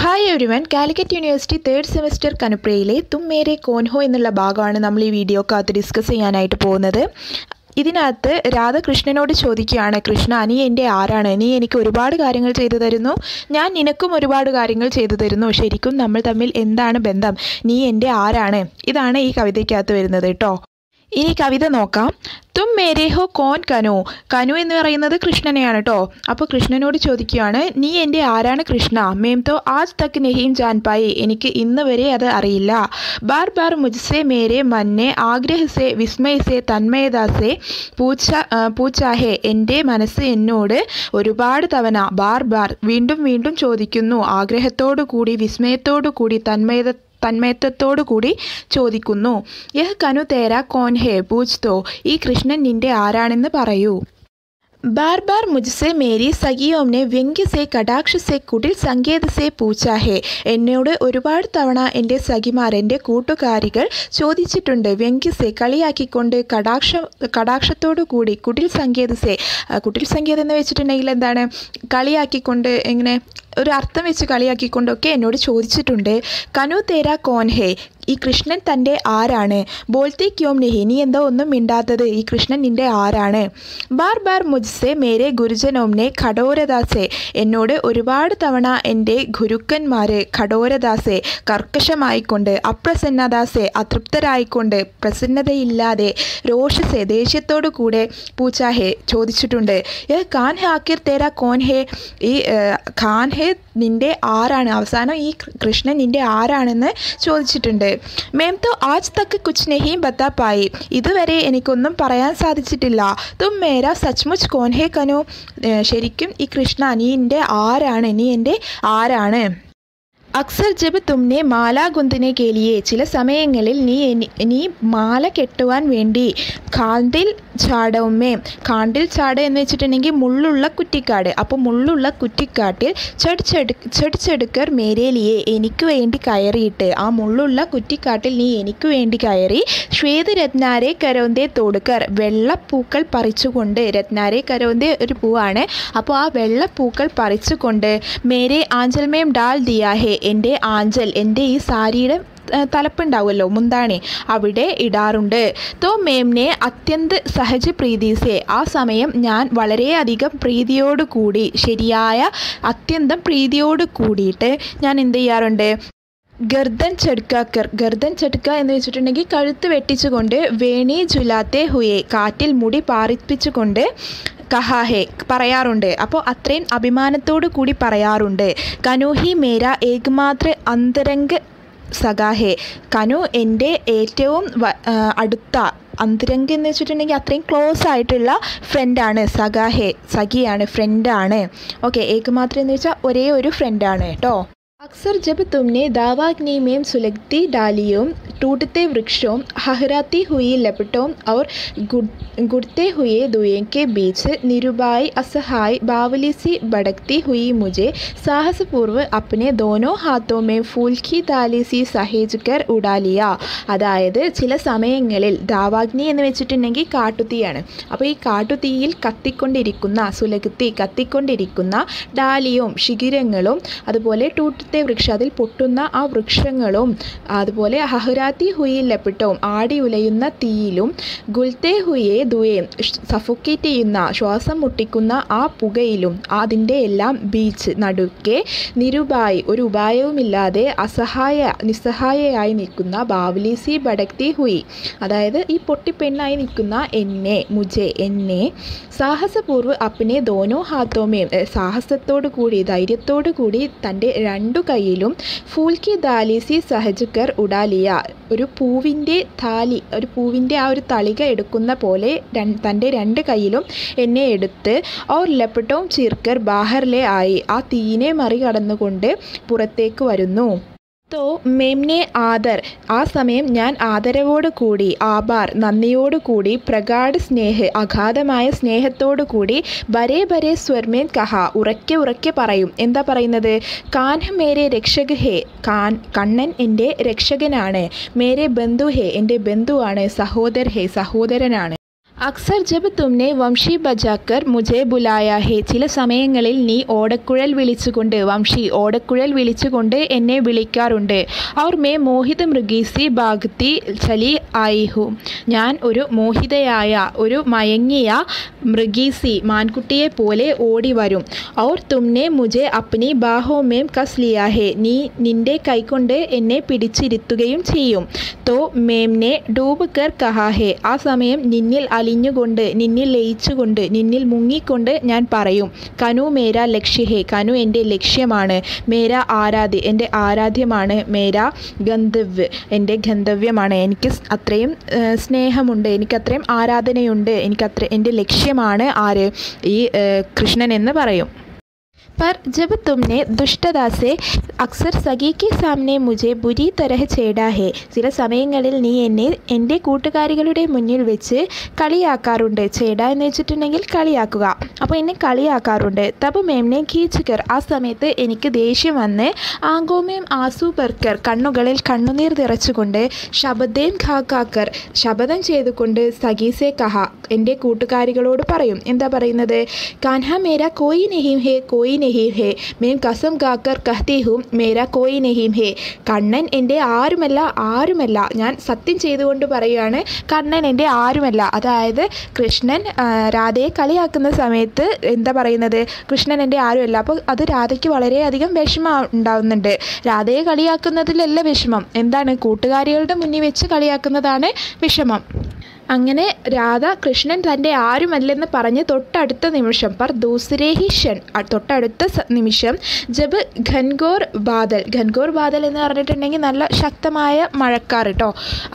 Hi everyone, Calicut university third semester കനുപ്രയിലെ തും മേരെ കോൻ ഹോ എന്നുള്ള ഭാഗമാണ് നമ്മൾ ഈ വീഡിയോക്കകത്ത് ഡിസ്കസ് ചെയ്യാനായിട്ട് പോകുന്നത്. ഇതിനകത്ത് രാധാകൃഷ്ണനോട് ചോദിക്കുകയാണ്, കൃഷ്ണ നീ എൻ്റെ ആരാണ്? നീ എനിക്ക് ഒരുപാട് കാര്യങ്ങൾ ചെയ്തു തരുന്നു, ഞാൻ നിനക്കും ഒരുപാട് കാര്യങ്ങൾ ചെയ്തു തരുന്നു, ശരിക്കും നമ്മൾ തമ്മിൽ എന്താണ് ബന്ധം? നീ എൻ്റെ ആരാണ്? ഇതാണ് ഈ കവിതയ്ക്കകത്ത് വരുന്നത് കേട്ടോ. ഇനി കവിത നോക്കാം. തും മേരെ ഹോ കോൻ കനു. കനു എന്ന് പറയുന്നത് കൃഷ്ണനെയാണ് കേട്ടോ. അപ്പോൾ കൃഷ്ണനോട് ചോദിക്കുകയാണ്, നീ എൻ്റെ ആരാണ് കൃഷ്ണ? മേം തോ ആജ് തക് നഹീം ജാൻ പായി. എനിക്ക് ഇന്ന് വരെ അത് അറിയില്ല. ബാർ ബാർ മുജ്സെ മേരെ മന്നെ ആഗ്രഹ സെ വിസ്മയ സെ തന്മയത സെ പൂച്ചാഹെ. എൻ്റെ മനസ്സ് എന്നോട് ഒരുപാട് തവണ ബാർ ബാർ വീണ്ടും വീണ്ടും ചോദിക്കുന്നു, ആഗ്രഹത്തോടു കൂടി വിസ്മയത്തോടു കൂടി തന്മയത്വത്തോടു കൂടി ചോദിക്കുന്നു. യഹ് കനു തേരാ കോൻ ഹേ പൂജ് തോ. ഈ കൃഷ്ണൻ നിന്റെ ആരാണെന്ന് പറയൂ. ബാർ ബാർ മുജ്സെ മേരി സഖിയോംനെ വ്യംഗ്യ സെ കടാക്ഷ സെ കുടിൽ സങ്കേത സെ പൂച്ചാ ഹേ. എന്നോട് ഒരുപാട് തവണ എൻ്റെ സഖിമാർ, എൻ്റെ കൂട്ടുകാരികൾ ചോദിച്ചിട്ടുണ്ട്. വ്യംഗ്യ സെ കളിയാക്കിക്കൊണ്ട്, കടാക്ഷത്തോടു കൂടി, കുടിൽ സങ്കേത സെ. കുടിൽ സങ്കേതം എന്ന് വെച്ചിട്ടുണ്ടെങ്കിൽ എന്താണ്? കളിയാക്കിക്കൊണ്ട്, ഇങ്ങനെ ഒരു അർത്ഥം വെച്ച് കളിയാക്കിക്കൊണ്ടൊക്കെ എന്നോട് ചോദിച്ചിട്ടുണ്ട്. കനു തേരാ കോൻ ഹേ. ഈ കൃഷ്ണൻ തൻ്റെ ആരാണ്? ബോൾത്തെ ക്യോം നെഹി. നീ എന്താ ഒന്നും മിണ്ടാത്തത്? ഈ കൃഷ്ണൻ നിൻ്റെ ആരാണ്? ബാർ ബാർ മുജ്സെ മേരെ ഗുരുജനോംനെ ഖഡോരദാസെ. എന്നോട് ഒരുപാട് തവണ എൻ്റെ ഗുരുക്കന്മാർ ഖഡോരദാസെ കർക്കശമായിക്കൊണ്ട്, അപ്രസന്നദാസെ അതൃപ്തരായിക്കൊണ്ട്, പ്രസന്നതയില്ലാതെ, രോഷസെ ദേഷ്യത്തോടു കൂടെ പൂച്ചാഹെ ചോദിച്ചിട്ടുണ്ട്. ഖാൻ ഹെ ആക്കിർ തേരാ കോൻ ഹേ. ഈ ഖാൻ ഹേ നിൻ്റെ ആരാണ്? അവസാനം ഈ കൃഷ്ണൻ നിൻ്റെ ആരാണെന്ന് ചോദിച്ചിട്ടുണ്ട്. മേം തോ ആജ് തക്ക് കുച്ച് നഹീം ബത്താ പായി. ഇതുവരെ എനിക്കൊന്നും പറയാൻ സാധിച്ചിട്ടില്ല. തും മേരാ സച്ച്മുച്ച് കോൻ ഹേ കനു. ശരിക്കും ഈ കൃഷ്ണ നീ എൻ്റെ ആരാണ്? നീ എൻ്റെ ആരാണ്? അക്സർ ജബ് തുമ്നെ മാല ഗുന്തിനെ കേലിയെ. ചില സമയങ്ങളിൽ നീ മാല കെട്ടുവാൻ വേണ്ടി കാണ്ടിൽ ചാടവുമേ. കാണ്ടിൽ ചാട് എന്ന് വെച്ചിട്ടുണ്ടെങ്കിൽ മുള്ളുള്ള കുറ്റിക്കാട്. അപ്പോൾ മുള്ളുള്ള കുറ്റിക്കാട്ടിൽ ചെടിച്ചെടുക്കർ മേരേലിയെ. എനിക്ക് വേണ്ടി കയറിയിട്ട്, ആ മുള്ളുള്ള കുറ്റിക്കാട്ടിൽ നീ എനിക്ക് വേണ്ടി കയറി. ശ്വേത രത്നാരെ കരോന്തേ തോടുക്കർ. വെള്ളപ്പൂക്കൾ പറിച്ചുകൊണ്ട്, രത്നാരെ കരോന്തേ ഒരു പൂവാണ്, അപ്പോൾ ആ വെള്ളപ്പൂക്കൾ പറിച്ചുകൊണ്ട് മേരെ ആഞ്ചൽമേം ഡാൽ ദിയാഹേ. എൻ്റെ ആഞ്ചൽ, എൻ്റെ ഈ സാരിയുടെ തലപ്പുണ്ടാവുമല്ലോ, മുന്താണി, അവിടെ ഇടാറുണ്ട്. തോ മേംനെ അത്യന്ത് സഹജ പ്രീതിസെ. ആ സമയം ഞാൻ വളരെയധികം പ്രീതിയോടുകൂടി, ശരിയായ അത്യന്തം പ്രീതിയോട് കൂടിയിട്ട് ഞാൻ എന്ത് ചെയ്യാറുണ്ട്? ഗർദൻ ചടുക്കാക്കർ. ഗർദൻ ചടുക്ക എന്ന് വെച്ചിട്ടുണ്ടെങ്കിൽ കഴുത്ത് വെട്ടിച്ചുകൊണ്ട്, വേണി ജുലാത്തെ ഹുയെ. കാറ്റിൽ മുടി പാറിപ്പിച്ചുകൊണ്ട്, കഹാഹെ പറയാറുണ്ട്. അപ്പോൾ അത്രയും അഭിമാനത്തോടു കൂടി പറയാറുണ്ട്. കനുഹി മേര ഏകമാത്ര അന്തരംഗ സഖാഹെ. കനു എൻ്റെ ഏറ്റവും അടുത്ത, അന്തരംഗ എന്ന് വെച്ചിട്ടുണ്ടെങ്കിൽ അത്രയും ക്ലോസ് ആയിട്ടുള്ള ഫ്രണ്ടാണ്. സഖാഹെ സഖിയാണ്, ഫ്രണ്ടാണ്. ഓക്കെ, ഏകമാത്ര എന്ന് വെച്ചാൽ ഒരേ ഒരു ഫ്രണ്ടാണ് കേട്ടോ. अक्सर जब तुमने दावाग्नि में सुलगती डालियों, टूटते वृक्षों, हहराती हुई लपटों और गुड़ते हुए धुएं के बीच निरुपाय असहाय बावली सी भड़कती हुई मुझे साहसपूर्व अपने दोनों हाथों में फूल की डाली सी सहेज कर उड़ा लिया. അതായത് ചില സമയങ്ങളിൽ, ദാവാഗ്നി എന്ന് വെച്ചിട്ടുണ്ടെങ്കിൽ കാട്ടുതീയാണ്. അപ്പോൾ ഈ കാട്ടുതീയിൽ കത്തിക്കൊണ്ടിരിക്കുന്ന, സുലഗത്തി കത്തിക്കൊണ്ടിരിക്കുന്ന, ഡാലിയും ശിഖിരങ്ങളും, അതുപോലെ ടൂട്ടത്തെ വൃക്ഷം അതിൽ പൊട്ടുന്ന ആ വൃക്ഷങ്ങളും, അതുപോലെ ഹഹ്റാത്തി ഹുയി ലപ്പിട്ടവും ആടി ഉലയുന്ന തീയിലും, ഗുൽത്തെ ഹുയെ ദുയേം സഫോക്കേറ്റ് ചെയ്യുന്ന, ശ്വാസം മുട്ടിക്കുന്ന ആ പുകയിലും, അതിൻ്റെ എല്ലാം ബീച്ച് നടുക്കെ, നിരുപായി ഒരു ഉപായവുമില്ലാതെ നിസ്സഹായയായി നിൽക്കുന്ന, ബാവ്ലിസി ബടക്തി ഹുയി അതായത് ഈ പൊട്ടിപ്പെണ്ണായി നിൽക്കുന്ന എന്നെ സാഹസപൂർവ്വ അപ്പനെ ദോനോ ഹാത്തോമേ സാഹസത്തോടു കൂടി, ധൈര്യത്തോടു കൂടി തൻ്റെ രണ്ടു കൈയിലും, ഫൂൽ കി ദാലി സി സഹജകർ ഉഡാലിയ ഒരു പൂവിൻ്റെ താലി, ഒരു പൂവിൻ്റെ ആ ഒരു തളിക എടുക്കുന്ന പോലെ തൻ്റെ രണ്ട് കൈയിലും എന്നെ എടുത്ത്, ഓർ ലപ്പട്ടവും ചീർക്കർ ബാഹറിലെ ആയി ആ തീയിനെ മറികടന്നുകൊണ്ട് പുറത്തേക്ക് വരുന്നു. തോ മേംനെ ആദർ. ആ സമയം ഞാൻ ആദരവോടു കൂടി, ആഭാർ നന്ദിയോടു കൂടി, പ്രഗാഢ സ്നേഹ് അഗാധമായ സ്നേഹത്തോടു കൂടി, ബരേ ബരേ സ്വർമേൻ കഹ ഉറക്കെ ഉറക്കെ പറയും. എന്താ പറയുന്നത്? കാൻഹ് മേരെ രക്ഷക് ഹേ. കണ്ണൻ എൻ്റെ രക്ഷകനാണ്. മേരെ ബന്ധു ഹേ എൻ്റെ ബന്ധുവാണ്. സഹോദർ ഹേ സഹോദരനാണ്. അക്സർ ജബ് തുമ്നെ വംശി ബജാക്കർ മുझे ബുലായ ഹേ, ചില സമയങ്ങളിൽ നീ ഓടക്കുഴൽ വിളിച്ചുകൊണ്ട്, വംശി ഓടക്കുഴൽ വിളിച്ചുകൊണ്ട് എന്നെ വിളിക്കാറുണ്ട്. ഔർ മേ മോഹിത് മൃഗീസി ഭാഗ്തി ചലി ആയി ഹൂ, ഞാൻ ഒരു മോഹിതയായ, ഒരു മയങ്ങിയ മൃഗീസി മാൻകുട്ടിയെ പോലെ ഓടി വരും. ഔർ തുമ്നെ മുझे അപ്നി ബാഹോ മേം കസ് ലിയാ ഹേ, നീ നിന്റെ കൈകൊണ്ട് എന്നെ പിടിച്ചിരുത്തുകയും ചെയ്യും. തോ മേംനെ ഡൂബ് കർ കഹാ ഹേ, ആ സമയം നിന്നിൽ അലിഞ്ഞുകൊണ്ട്, നിന്നിൽ ലയിച്ചുകൊണ്ട്, നിന്നിൽ മുങ്ങിക്കൊണ്ട് ഞാൻ പറയും. കനു മേര ലക്ഷ്യ ഹേ, കനു എൻ്റെ ലക്ഷ്യമാണ്. മേര ആരാധ്യ, എൻ്റെ ആരാധ്യമാണ്. മേര ഗന്ധവ്യ, എൻ്റെ ഗന്ധവ്യമാണ്. എനിക്ക് അത്രയും സ്നേഹമുണ്ട്, എനിക്കത്രയും ആരാധനയുണ്ട്, എൻ്റെ ലക്ഷ്യമാണ് ആര്, ഈ കൃഷ്ണൻ എന്ന് പറയും. पर जब तुमने दुष्टता से अक्सर सगी के सामने मुझे बुरी तरह छेड़ा है, ചില സമയങ്ങളിൽ നീ എന്നെ എൻ്റെ കൂട്ടുകാരികളുടെ മുന്നിൽ വെച്ച് കളിയാക്കാറുണ്ട്. ഛേട എന്ന് വെച്ചിട്ടുണ്ടെങ്കിൽ കളിയാക്കുക, അപ്പോൾ എന്നെ കളിയാക്കാറുണ്ട്. തബ് മേംനെ ഖീച്ചുകർ, ആ സമയത്ത് എനിക്ക് ദേഷ്യം വന്ന്, ആങ്കോമേം ആസു ബർക്കർ, കണ്ണുകളിൽ കണ്ണുനീർ നിറച്ചുകൊണ്ട്, ശബദേം ഖാക്കാക്കർ, ശപഥം ചെയ്തുകൊണ്ട്, സഗീസെ കഹ, എൻ്റെ കൂട്ടുകാരികളോട് പറയും. എന്താ പറയുന്നത്? കാൻഹ മേര കോയി നഹീം ഹേ, കോയി नहीं है, मैं कसम खाकर कहती हूँ मेरा कोई नहीं है, കണ്ണൻ എൻ്റെ ആരുമല്ല, ഞാൻ സത്യം ചെയ്തുകൊണ്ട് പറയുകയാണ്, കണ്ണൻ എൻ്റെ ആരുമല്ല. അതായത് കൃഷ്ണൻ രാധയെ കളിയാക്കുന്ന സമയത്ത് എന്താ പറയുന്നത്? കൃഷ്ണൻ എൻ്റെ ആരുമല്ല. അപ്പോൾ അത് രാധയ്ക്ക് വളരെയധികം വിഷമം ഉണ്ടാകുന്നുണ്ട്. രാധയെ കളിയാക്കുന്നതിലല്ല വിഷമം, എന്താണ്? കൂട്ടുകാരികളുടെ മുന്നിൽ വെച്ച് കളിയാക്കുന്നതാണ് വിഷമം. അങ്ങനെ രാധ കൃഷ്ണൻ തൻ്റെ ആരുമല്ലെന്ന് പറഞ്ഞ് തൊട്ടടുത്ത നിമിഷം, പർ ദൂസരേ ഹി ഷൻ, തൊട്ടടുത്ത നിമിഷം, ജബ് ഘൻഘോർ ബാദൽ എന്ന് പറഞ്ഞിട്ടുണ്ടെങ്കിൽ നല്ല ശക്തമായ മഴക്കാർ കേട്ടോ,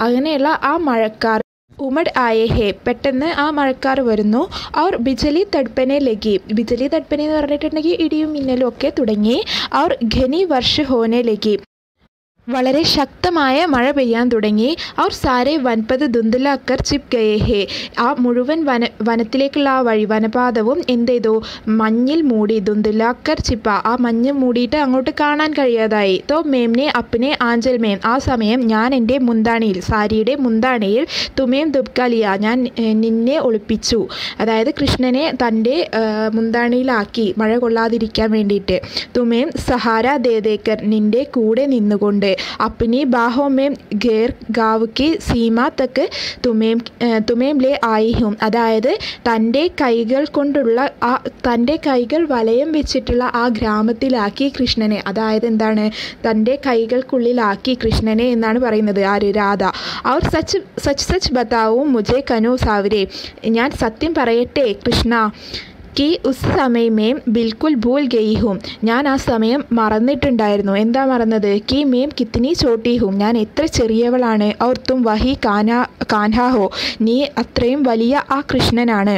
അങ്ങനെയുള്ള ആ മഴക്കാർ, ഉമഡ് ആയേ ഹേ, പെട്ടെന്ന് ആ മഴക്കാർ വരുന്നു. ഔർ ബിജലി തഡ്പനെ ലഗി, ബിജലി തഡ്പനെ എന്ന് പറഞ്ഞിട്ടുണ്ടെങ്കിൽ ഇടിയും മിന്നലും ഒക്കെ തുടങ്ങി. ഔർ ഘനി വർഷ ഹോനെ ലഗി, വളരെ ശക്തമായ മഴ പെയ്യാൻ തുടങ്ങി. ഔർ സാരെ വൻപത് ധുന്ദലാക്കർ ചിപ് ഗയേ ഹേ, ആ മുഴുവൻ വനത്തിലേക്കുള്ള ആ വഴി, വനപാതവും എന്ത് ചെയ്തു? മഞ്ഞിൽ മൂടി. ധുന്ദലാക്കർ ചിപ്പ, ആ മഞ്ഞ് മൂടിയിട്ട് അങ്ങോട്ട് കാണാൻ കഴിയാതായി. തോ മേംനെ അപ്നെ ആഞ്ചൽ മേം, ആ സമയം ഞാൻ എൻ്റെ മുന്താണിയിൽ, സാരിയുടെ മുന്താണിയിൽ, തുമേം ദുബ്കാലിയ, ഞാൻ നിന്നെ ഒളിപ്പിച്ചു. അതായത് കൃഷ്ണനെ തൻ്റെ മുന്താണിയിലാക്കി മഴ കൊള്ളാതിരിക്കാൻ വേണ്ടിയിട്ട്. തുമേം സഹാര ദേദേക്കർ, നിൻ്റെ കൂടെ നിന്നുകൊണ്ട്. अपनी बाहों में घेर गाँव की सीमा तक തുമേം ലേ ആയി ഹും, അതായത് തൻ്റെ കൈകൾ കൊണ്ടുള്ള തൻ്റെ കൈകൾ വലയം വെച്ചിട്ടുള്ള ആ ഗ്രാമത്തിലാക്കി കൃഷ്ണനെ, അതായത് എന്താണ്? തൻ്റെ കൈകൾക്കുള്ളിലാക്കി കൃഷ്ണനെ എന്നാണ് പറയുന്നത് ആര്? രാധ. അവർ സച്ച് ബതാവും മുझे കനു സാവരെ, ഞാൻ സത്യം പറയട്ടെ കൃഷ്ണ, कि उस समय में बिल्कुल भूल गई हूँ, ഞാൻ ആ സമയം മറന്നിട്ടുണ്ടായിരുന്നു. എന്താ മറന്നത്? कि मैं कितनी छोटी हूँ, ഞാൻ എത്ര ചെറിയവളാണ്. और तुम वही कान्हा हो, നീ അത്രയും വലിയ ആ കൃഷ്ണനാണ്.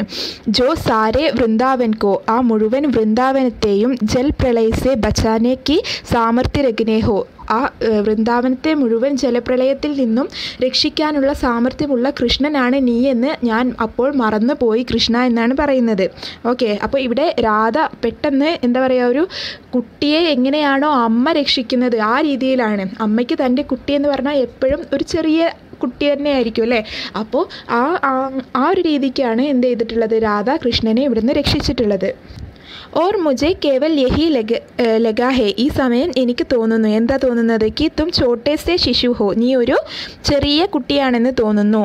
जो सारे वृंदावन को, ആ മുഴുവൻ വൃന്ദാവനത്തെയും ജൽ പ്രളയസെ ബച്ചാനെ की സാമർത്ഥ്യ രഖ്നെ हो, ആ വൃന്ദാവനത്തെ മുഴുവൻ ജലപ്രളയത്തിൽ നിന്നും രക്ഷിക്കാനുള്ള സാമർഥ്യമുള്ള കൃഷ്ണനാണ് നീ എന്ന് ഞാൻ അപ്പോൾ മറന്നു പോയി കൃഷ്ണ എന്നാണ് പറയുന്നത്. ഓക്കെ, അപ്പോൾ ഇവിടെ രാധ പെട്ടെന്ന് എന്താ പറയുക, ഒരു കുട്ടിയെ എങ്ങനെയാണോ അമ്മ രക്ഷിക്കുന്നത് ആ രീതിയിലാണ്. അമ്മയ്ക്ക് തൻ്റെ കുട്ടിയെന്ന് പറഞ്ഞാൽ എപ്പോഴും ഒരു ചെറിയ കുട്ടി തന്നെ ആയിരിക്കും അല്ലേ? അപ്പോൾ ആ ഒരു രീതിക്കാണ് എന്ത് ചെയ്തിട്ടുള്ളത്? രാധ കൃഷ്ണനെ ഇവിടുന്ന് രക്ഷിച്ചിട്ടുള്ളത്. ഓർ മുझे കേവൽ യഹി ലഗാ ഹേ, ഈ സമയം എനിക്ക് തോന്നുന്നു, എന്താ തോന്നുന്നത്? कि तुम छोटे से शिशु हो, നീ ഒരു ചെറിയ കുട്ടിയാണെന്ന് തോന്നുന്നു.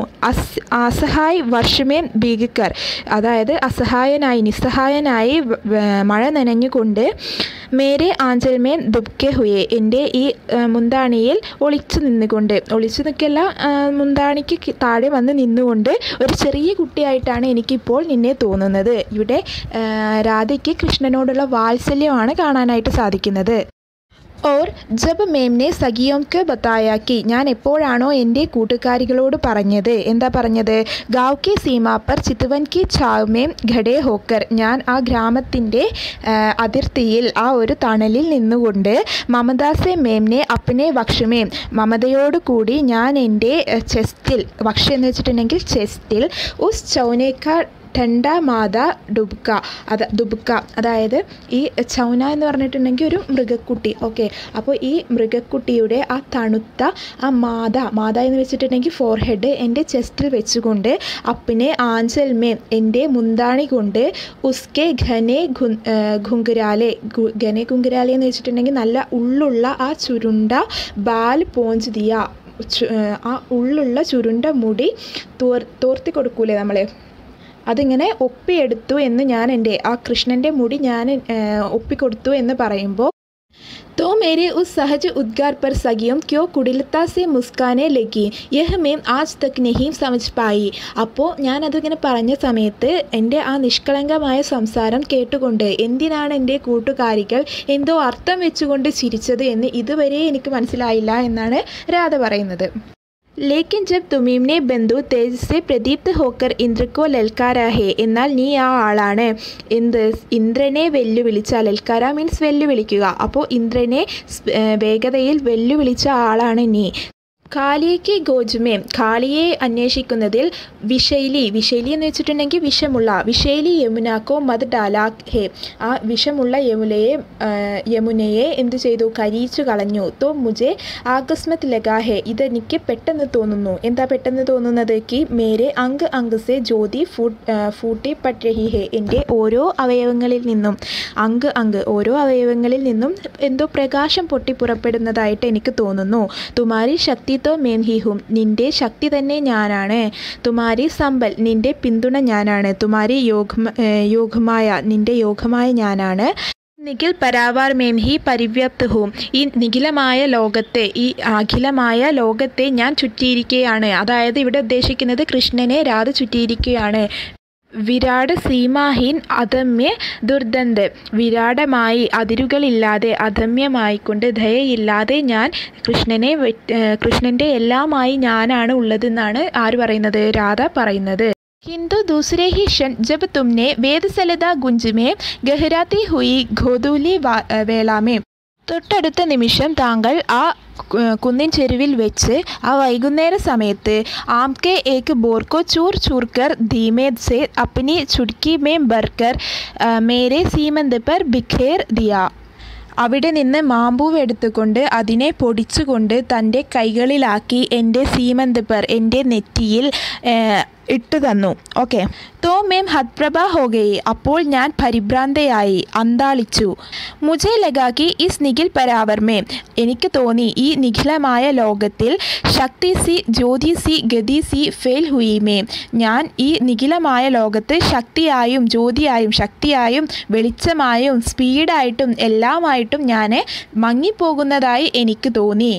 അസഹായ് വർഷമേ ഭീഗിക്കർ, അതായത് അസഹായനായി, നിസ്സഹായനായി മഴ നനഞ്ഞുകൊണ്ട്, മേരെ ആഞ്ചൽമേ ദുബ്കെ ഹുയെ, എൻ്റെ ഈ മുന്താണിയിൽ ഒളിച്ചു നിൽക്കല്ല, മുന്താണിക്ക് താഴെ വന്ന് നിന്നുകൊണ്ട് ഒരു ചെറിയ കുട്ടിയായിട്ടാണ് എനിക്കിപ്പോൾ നിന്നെ തോന്നുന്നത്. ഇവിടെ രാധയ്ക്ക് കൃഷ്ണനോടുള്ള വാത്സല്യമാണ് കാണാനായിട്ട് സാധിക്കുന്നത്. ഓർ ജബ് മേംനെ സഖിയോംക്ക് ബത്തായാക്കി, ഞാൻ എപ്പോഴാണോ എൻ്റെ കൂട്ടുകാരികളോട് പറഞ്ഞത്, എന്താ പറഞ്ഞത്? ഗാവ് കി സീമാ പർ ചിത്വൻ കി ഛാവ് മേം ഖഡേ ഹോക്കർ, ഞാൻ ആ ഗ്രാമത്തിൻ്റെ അതിർത്തിയിൽ ആ ഒരു തണലിൽ നിന്നുകൊണ്ട്, മമതാസെ മേംനെ അപ്നെ വക്ഷമേം, മമതയോടുകൂടി ഞാൻ എൻ്റെ ചെസ്റ്റിൽ, വക്ഷ എന്ന് വെച്ചിട്ടുണ്ടെങ്കിൽ ചെസ്റ്റിൽ, ഉസ് ചൗനേക്കാർ ठंडा मादा डुबका दुബുക്ക അതായത് ഈ ചൗന എന്ന് പറഞ്ഞിട്ടുണ്ടെങ്കിൽ ഒരു മൃഗക്കുട്ടി. ഓക്കെ, അപ്പോൾ ഈ മൃഗക്കുട്ടിയുടെ ആ തണുത്ത ആ മാത എന്ന് വെച്ചിട്ടുണ്ടെങ്കിൽ ഫോർഹെഡ് എൻ്റെ ചെസ്റ്റിൽ വെച്ചുകൊണ്ട് അപ്പിനെ ആഞ്ചൽ മേം എൻ്റെ മുന്താണി കൊണ്ട് ഉസ്കെ ഘനെ ഘുങ്കുരാലെ എന്ന് വെച്ചിട്ടുണ്ടെങ്കിൽ നല്ല ഉള്ളുള്ള ആ ചുരുണ്ട ബാൽ പോഞ്ച് ദിയ, ആ ഉള്ളുള്ള ചുരുണ്ട മുടി തോർത്തി കൊടുക്കൂലേ നമ്മളെ, അതിങ്ങനെ ഒപ്പിയെടുത്തു എന്ന് ഞാൻ എൻ്റെ ആ കൃഷ്ണൻ്റെ മുടി ഞാൻ ഒപ്പിക്കൊടുത്തു എന്ന് പറയുമ്പോൾ तो मेरे उस सहज उद्गार पर सगियों क्यों कुटिलता से मुस्काने लगी यह मैं आज तक नहीं समझ पाई. അപ്പോൾ ഞാനതിങ്ങനെ പറഞ്ഞ സമയത്ത് എൻ്റെ ആ നിഷ്കളങ്കമായ സംസാരം കേട്ടുകൊണ്ട് എന്തിനാണ് എൻ്റെ കൂട്ടുകാരികൾ എന്തോ അർത്ഥം വെച്ചുകൊണ്ട് ചിരിച്ചത് എന്ന് ഇതുവരെ എനിക്ക് മനസ്സിലായില്ല എന്നാണ് രാധ പറയുന്നത്. लेकिन जब तुमीम ने बंदूक तेज से प्रदीप्त होकर इंद्र को ललकारा है എന്നാൽ നീ ആ ആളാണ് എന്ത് ഇന്ദ്രനെ വെല്ലുവിളിച്ച, ലൽക്കാര മീൻസ് വെല്ലുവിളിക്കുക, അപ്പോൾ ഇന്ദ്രനെ വേഗതയിൽ വെല്ലുവിളിച്ച ആളാണ് നീ. കാളിയയ്ക്ക് ഗോജുമേം കാളിയെ അന്വേഷിക്കുന്നതിൽ വിഷൈലി എന്ന് വെച്ചിട്ടുണ്ടെങ്കിൽ വിഷമുള്ള, വിഷൈലി യമുനാക്കോ മത് ഡാലാക് ഹേ, ആ വിഷമുള്ള യമുനയെ എന്തു ചെയ്തു, കരിയിച്ചു കളഞ്ഞു. തോ മുജെ ആകസ്മത് ലഗാ ഹേ, ഇതെനിക്ക് പെട്ടെന്ന് തോന്നുന്നു. എന്താ പെട്ടെന്ന് തോന്നുന്നത്, കി മേരെ അങ്ക് സെ ജ്യോതി ഫൂട്ടി പട്ട് രഹി ഹേ, എൻ്റെ ഓരോ അവയവങ്ങളിൽ നിന്നും എന്തോ പ്രകാശം പൊട്ടി പുറപ്പെടുന്നതായിട്ട് എനിക്ക് തോന്നുന്നു. തുമാരി ശക്തി तो मैं ही हूँ, നിൻ്റെ ശക്തി തന്നെ ഞാനാണ്. തുമാരി സമ്പൽ, നിൻ്റെ പിന്തുണ ഞാനാണ്. തുമാരി യോഗമായ, നിൻ്റെ യോഗമായ ഞാനാണ്. നിഖിൽ പരാവാർ മേം ഹി പരിവ്യാപ്ത് ഹൂം, ഈ നിഖിലമായ ലോകത്തെ, ഈ അഖിലമായ ലോകത്തെ ഞാൻ ചുറ്റിയിരിക്കുകയാണ്. അതായത് ഇവിടെ ഉദ്ദേശിക്കുന്നത് കൃഷ്ണനെ രാധ ചുറ്റിയിരിക്കുകയാണ്. വിരാട് സീമാഹീൻ അദമ്യ ദുർദന്ത്, വിരാടമായി അതിരുകളില്ലാതെ അദമ്യമായിക്കൊണ്ട് ദയയില്ലാതെ ഞാൻ കൃഷ്ണൻ്റെ എല്ലാമായി ഞാനാണ് ഉള്ളതെന്നാണ് ആര് പറയുന്നത്, രാധ പറയുന്നത്. किंतु दूसरे ही क्षण जब तुमने वेदसलदा गुंज में गहराती हुई गोधूली वेला में, തൊട്ടടുത്ത നിമിഷം താങ്കൾ ആ കുന്നിൻ ചെരുവിൽ വെച്ച് ആ വൈകുന്നേര സമയത്ത് ആംകെ ഏക് ബോർക്കോ ചൂർ കർ ധീമേ സെ അപ്നി ചുട്കി മേം ബർക്കർ മേരെ സീമന്ത് പർ ബിഖേർ ദിയ, അവിടെ നിന്ന് മാമ്പൂവ് എടുത്തുകൊണ്ട് അതിനെ പൊടിച്ചുകൊണ്ട് തൻ്റെ കൈകളിലാക്കി എൻ്റെ സീമന്ത് പർ എൻ്റെ നെറ്റിയിൽ ഇട്ടു തന്നു. ഓക്കെ, തോ മേം ഹത്പ്രഭ ഹോ ഗയി, അപ്പോൾ ഞാൻ പരിഭ്രാന്തയായി, അന്താളിച്ചു. മുജെ ലഗാക്കി ഇസ് നിഖിൽ പരാവർ മേം, എനിക്ക് തോന്നി ഈ നിഖിലമായ ലോകത്തിൽ ശക്തി സി ജ്യോതി സി ഗതി സി ഫെയിൽ ഹുയി മേം, ഞാൻ ഈ നിഖിലമായ ലോകത്ത് ശക്തിയായും ജ്യോതിയായും ശക്തിയായും വെളിച്ചമായും സ്പീഡായിട്ടും എല്ലാമായിട്ടും ഞാൻ മങ്ങിപ്പോകുന്നതായി എനിക്ക് തോന്നി.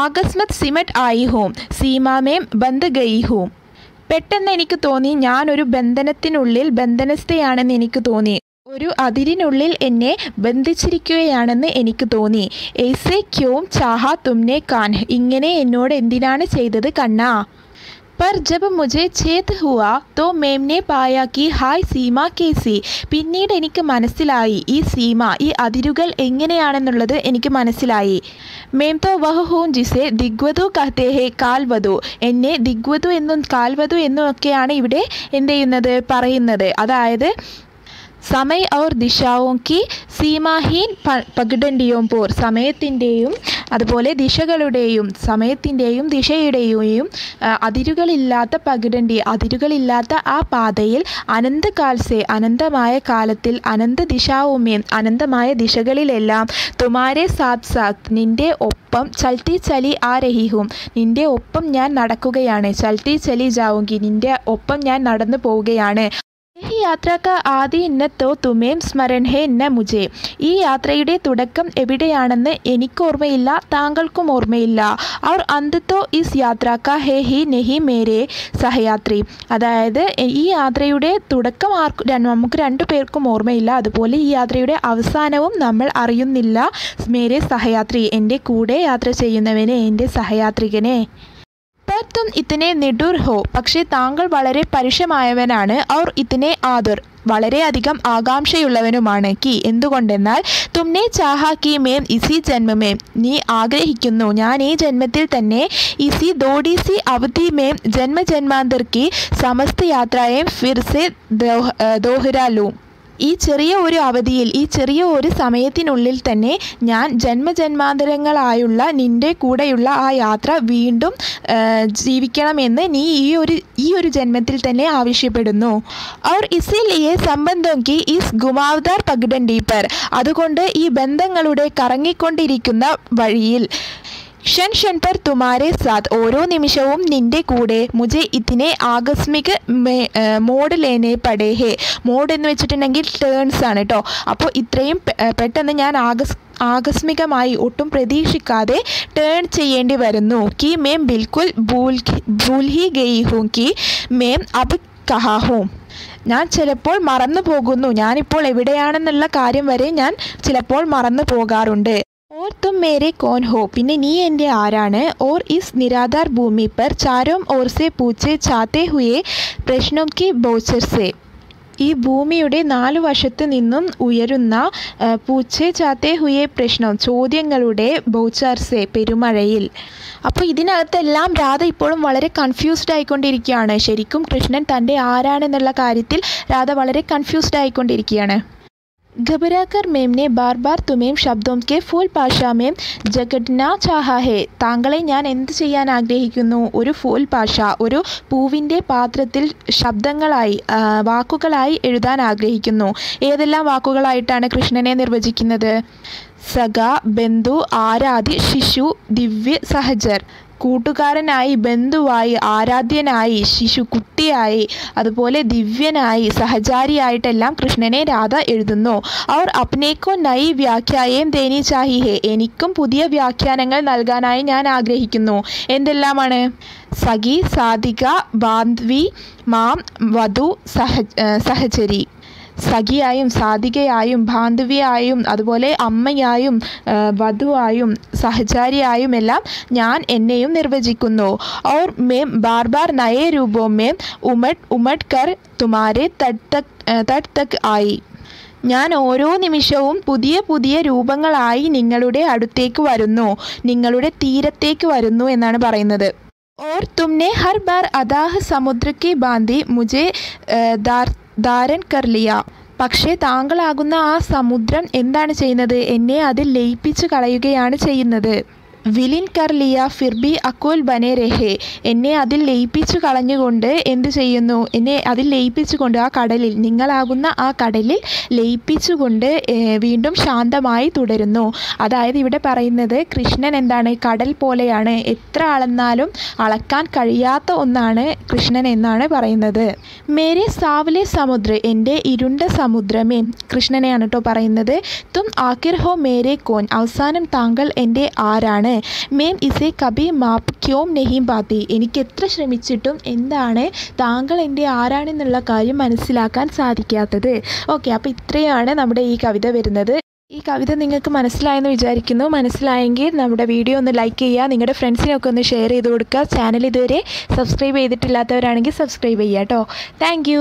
ആകസ്മത് സിമറ്റ് ആയി ഹൂം സീമാമേം ബന്ദ് ഗയി ഹൂം, പെട്ടെന്ന് എനിക്ക് തോന്നി ഞാനൊരു ബന്ധനസ്ഥയാണെന്ന് എനിക്ക് തോന്നി, ഒരു അതിരിനുള്ളിൽ എന്നെ ബന്ധിച്ചിരിക്കുകയാണെന്ന് എനിക്ക് തോന്നി. ऐसे क्यों चाहा तुमने कान, ഇങ്ങനെ എന്നോട് എന്തിനാണ് ചെയ്തത് കണ്ണാ. पर जब मुझे छेद हुआ तो मैंने पाया कि हाय സീമ കേസി, പിന്നീട് എനിക്ക് മനസ്സിലായി ഈ സീമ, ഈ അതിരുകൾ എങ്ങനെയാണെന്നുള്ളത് എനിക്ക് മനസ്സിലായി. മേം തോ വഹ് ഹൂം ജിസെ ദിഗ്വധു കഹ്തേ ഹേ കാൽവധു, എന്നെ ദിഗ്വധു എന്നും കാൽവധു എന്നും ഒക്കെയാണ് ഇവിടെ എന്ത് ചെയ്യുന്നത്, പറയുന്നത്. അതായത് സമയ ഔർ ദിശാവും കി സീമാഹീൻ പകിടണ്ടിയും പോർ, സമയത്തിൻ്റെയും അതുപോലെ സമയത്തിൻ്റെയും ദിശയുടെയും അതിരുകളില്ലാത്ത പകിടണ്ടി, അതിരുകളില്ലാത്ത ആ പാതയിൽ അനന്തകാൽസെ, അനന്തമായ കാലത്തിൽ അനന്ത ദിശാവുമേം, അനന്തമായ ദിശകളിലെല്ലാം തുമാരെ സാത്ത് സാത്ത്, നിൻ്റെ ഒപ്പം ചൽത്തി ചലി ആ രഹിഹും, നിൻ്റെ ഒപ്പം ഞാൻ നടക്കുകയാണ്. ചൽത്തി ചലി ജാവുങ്കി, നിൻ്റെ ഒപ്പം ഞാൻ നടന്നു പോവുകയാണ്. ഈ യാത്ര കാ ആദി ഇന്നത്തോ തുമേം സ്മരൺ ഹേ ഇന്ന മുജെ, ഈ യാത്രയുടെ തുടക്കം എവിടെയാണെന്ന് എനിക്ക് ഓർമ്മയില്ല, താങ്കൾക്കും ഓർമ്മയില്ല. ഔർ അന്തത്തോ ഇസ് യാത്ര കാ ഹേ ഹി നെഹി മേരെ സഹയാത്രി, അതായത് ഈ യാത്രയുടെ തുടക്കം നമുക്ക് രണ്ടുപേർക്കും ഓർമ്മയില്ല, അതുപോലെ ഈ യാത്രയുടെ അവസാനവും നമ്മൾ അറിയുന്നില്ല. മേരെ സഹയാത്രി, എൻ്റെ കൂടെ യാത്ര ചെയ്യുന്നവനെ, എൻ്റെ സഹയാത്രികനെ. पर तुम इतने निडुर हो, പക്ഷേ താങ്കൾ വളരെ പരുഷമായവനാണ്. ഔർ ഇത്തനെ ആദുർ, വളരെയധികം ആകാംക്ഷയുള്ളവനുമാണ്. കി എന്തുകൊണ്ടെന്നാൽ തുമ്നെ ചാഹാ കി മേം ഇസി ജന്മമേം നീ ആഗ്രഹിക്കുന്നു ഞാൻ ഈ ജന്മത്തിൽ തന്നെ ഇസി ദോഡി സി അവധി മേം ജന്മജന്മാന്തർ കി സമസ്ത യാത്രയും ഫിർ സെ ദോഹരാലൂ. ഈ ചെറിയ ഒരു അവധിയിൽ ഈ ചെറിയ ഒരു സമയത്തിനുള്ളിൽ തന്നെ ഞാൻ ജന്മജന്മാന്തരങ്ങളായുള്ള നിൻ്റെ കൂടെയുള്ള ആ യാത്ര വീണ്ടും ജീവിക്കണമെന്ന് നീ ഈ ഒരു ജന്മത്തിൽ തന്നെ ആവശ്യപ്പെടുന്നു. ഔർ ഇസിലിയെ സംബന്ധം കി ഇസ് ഗുമാവ്ദാർ പഗ്ഡൻഡി പർ അതുകൊണ്ട് ഈ ബന്ധങ്ങളുടെ കറങ്ങിക്കൊണ്ടിരിക്കുന്ന വഴിയിൽ ഷൻ ഷൻ പർ തുമാരെ സാത്ത് ഓരോ നിമിഷവും നിൻ്റെ കൂടെ മുझे ഇത്തിനെ ആകസ്മിക മോഡ് ലേനെ പടേ ഹേ. മോഡ് എന്ന് വെച്ചിട്ടുണ്ടെങ്കിൽ ടേൺസ് ആണ് കേട്ടോ. അപ്പോൾ ഇത്രയും പെട്ടെന്ന് ഞാൻ ആകസ്മികമായി ഒട്ടും പ്രതീക്ഷിക്കാതെ ടേൺ ചെയ്യേണ്ടി വരുന്നു. കി മേം ബിൽക്കുൽ ഭൂൽ ഹി ഗയി ഹൂം കി മേം അബ് കഹാ ഹൂം. ഞാൻ ചിലപ്പോൾ മറന്നു പോകുന്നു ഞാനിപ്പോൾ എവിടെയാണെന്നുള്ള കാര്യം വരെ ഞാൻ ചിലപ്പോൾ മറന്നു പോകാറുണ്ട്. और तुम मेरे कौन हो പിന്നെ നീ എൻ്റെ ആരാണ്. और इस निराधार भूमि पर चारों ओर से पूछे जाते हुए प्रश्नों की बौछार से ഈ ഭൂമിയുടെ 4 വശത്ത് നിന്നും ഉയരുന്ന പൂച്ചെ ചാത്തേ ഹുയെ പ്രശ്നം ചോദ്യങ്ങളുടെ ബൗച്ചാർസെ പെരുമഴയിൽ. അപ്പോൾ ഇതിനകത്തെല്ലാം രാധ ഇപ്പോഴും വളരെ കൺഫ്യൂസ്ഡ് ആയിക്കൊണ്ടിരിക്കുകയാണ്. ശരിക്കും കൃഷ്ണൻ തൻ്റെ ആരാണെന്നുള്ള കാര്യത്തിൽ രാധ വളരെ കൺഫ്യൂസ്ഡ് ആയിക്കൊണ്ടിരിക്കുകയാണ്. घबराकर मेम ने बार बार तुम्हें शब्दों के फूल ഭാഷാ में ജഗഡ്നാ ചാഹാ ഹേ. താങ്കളെ ഞാൻ എന്ത് ചെയ്യാൻ ആഗ്രഹിക്കുന്നു. ഒരു ഫൂൽ ഭാഷ ഒരു പൂവിൻ്റെ പാത്രത്തിൽ ശബ്ദങ്ങളായി വാക്കുകളായി എഴുതാൻ ആഗ്രഹിക്കുന്നു. ഏതെല്ലാം വാക്കുകളായിട്ടാണ് കൃഷ്ണനെ നിർവചിക്കുന്നത്. സഖ ബന്ധു ആരാധ്യ ശിശു ദിവ്യ സഹജർ. കൂട്ടുകാരനായി ബന്ധുവായി ആരാധ്യനായി ശിശു കുട്ടിയായി അതുപോലെ ദിവ്യനായി സഹചാരിയായിട്ടെല്ലാം കൃഷ്ണനെ രാധ എഴുതുന്നു. ഔർ അപ്നേക്കോ നൈ വ്യാഖ്യായം ദേനി ചാഹിഹേ. എനിക്കും പുതിയ വ്യാഖ്യാനങ്ങൾ നൽകാനായി ഞാൻ ആഗ്രഹിക്കുന്നു. എന്തെല്ലാമാണ്. സഖി സാധിക ബാന്ധവി മാം വധു സഹചരി. സഖിയായും സാധികയായും ബാന്ധവിയായും അതുപോലെ അമ്മയായും വധുവായും സഹചാരിയായും എല്ലാം ഞാൻ എന്നെയും നിർവചിക്കുന്നു. और मैं बार बार नए रूपों में उमड़ कर तुम्हारे तट तक आई. ഞാൻ ഓരോ നിമിഷവും പുതിയ പുതിയ രൂപങ്ങളായി നിങ്ങളുടെ അടുത്തേക്ക് വരുന്നു നിങ്ങളുടെ തീരത്തേക്ക് വരുന്നു എന്നാണ് പറയുന്നത്. और तुमने हर बार अदाह समुद्र की बांधी मुझे ധാരൻ കർ ലിയ. പക്ഷേ താങ്കളാകുന്ന ആ സമുദ്രം എന്താണ് ചെയ്യുന്നത്. എന്നെ അതിൽ ലയിപ്പിച്ചു കളയുകയാണ് ചെയ്യുന്നത്. വിലിൻ കർ ലിയ ഫിർബി അക്കുൽ ബനെ രഹേ. എന്നെ അതിൽ ലയിപ്പിച്ചു കളഞ്ഞുകൊണ്ട് എന്ത് ചെയ്യുന്നു. എന്നെ അതിൽ ലയിപ്പിച്ചുകൊണ്ട് ആ കടലിൽ നിങ്ങളാകുന്ന ആ കടലിൽ ലയിപ്പിച്ചുകൊണ്ട് വീണ്ടും ശാന്തമായി തുടരുന്നു. അതായത് ഇവിടെ പറയുന്നത് കൃഷ്ണൻ എന്താണ് കടൽ പോലെയാണ്. എത്ര അളന്നാലും അളക്കാൻ കഴിയാത്ത ഒന്നാണ് കൃഷ്ണൻ എന്നാണ് പറയുന്നത്. മേരെ സാവലെ സമുദ്ര എൻ്റെ ഇരുണ്ട സമുദ്രമേ. കൃഷ്ണനെയാണ് കേട്ടോ പറയുന്നത്. തും ആഖിർ ഹോ മേരെ കോൻ. അവസാനം താങ്കൾ എൻ്റെ ആരാണ്. മേം ഇസെ കബി മാപ്പ് ക്യോം നെഹി പാത്തി. എനിക്ക് എത്ര ശ്രമിച്ചിട്ടും എന്താണ് താങ്കൾ എൻ്റെ ആരാണെന്നുള്ള കാര്യം മനസ്സിലാക്കാൻ സാധിക്കാത്തത്. ഓക്കെ, അപ്പോൾ ഇത്രയാണ് നമ്മുടെ ഈ കവിത വരുന്നത്. ഈ കവിത നിങ്ങൾക്ക് മനസ്സിലായെന്ന് വിചാരിക്കുന്നു. മനസ്സിലായെങ്കിൽ നമ്മുടെ വീഡിയോ ഒന്ന് ലൈക്ക് ചെയ്യുക, നിങ്ങളുടെ ഫ്രണ്ട്സിനൊക്കെ ഒന്ന് ഷെയർ ചെയ്ത് കൊടുക്കുക. ചാനൽ ഇതുവരെ സബ്സ്ക്രൈബ് ചെയ്തിട്ടില്ലാത്തവരാണെങ്കിൽ സബ്സ്ക്രൈബ് ചെയ്യുക കേട്ടോ. താങ്ക്